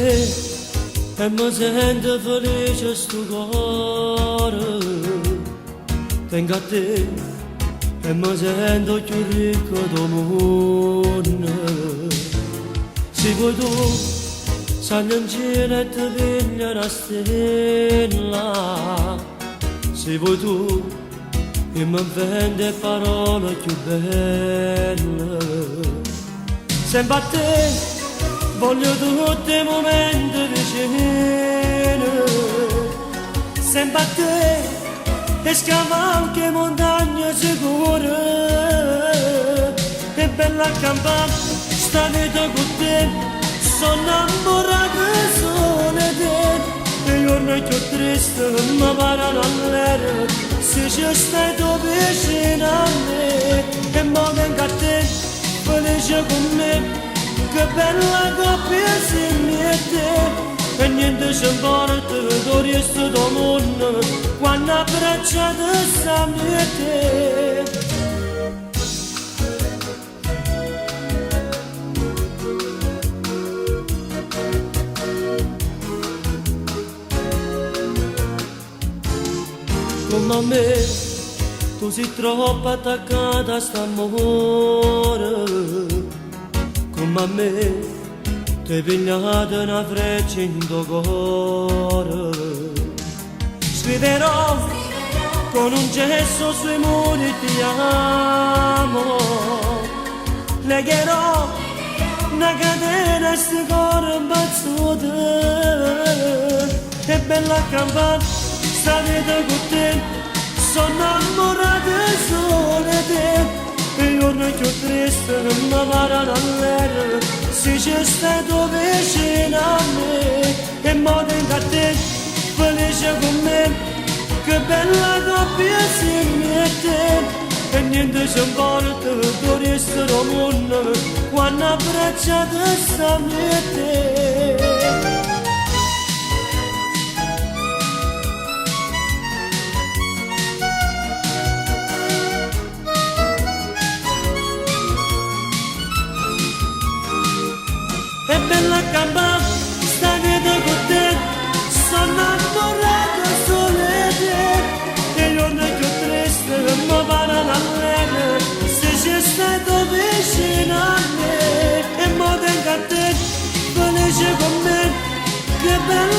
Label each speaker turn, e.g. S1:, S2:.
S1: e mi sento felice sto cuore. Tengo a te e mi sento più ricco del mondo. Se vuoi tu, sali in cielo e ti piglia una stella. Se vuoi tu, e mi vende parole più belle. Sempre a te, voglio tutti i momenti vicini. Sempre a te, e scavalchi montagne sicure. È bella campare, sta vita con te, sono innamorato solo di te. E io non è più triste, mi parano all'aereo, se ci stai tu vicino a me. E mo vengo a te, felice con me, che bella coppia insieme a te. E niente ci importa, tu resto del mondo, quando abbracciato stiamo a te. Come a me, tu sei troppo attaccata a st'amore. Come a me, ti hai pigliato una freccia in tuo cuore. Scriverò con un gesto sui muri ti amo. Legherò una catena a sto cuore impazzuto. È bella campana, sta vita con te, sono innamorato solo di te. E io non è più triste, non mi parano all'aereo, se ci stai tu vicino a me. E mo vengo a te, felice con me, che bella coppia insieme a te. E niente ci importa, tu resto del mondo, quando abbracciato stiamo a te. È bella campana, sta vita con te, sono innamorato solo di te. E io non è più triste, mi parano all'aereo, se ci stai tu vicino a me. E mo vengo a te, felice con me, che bella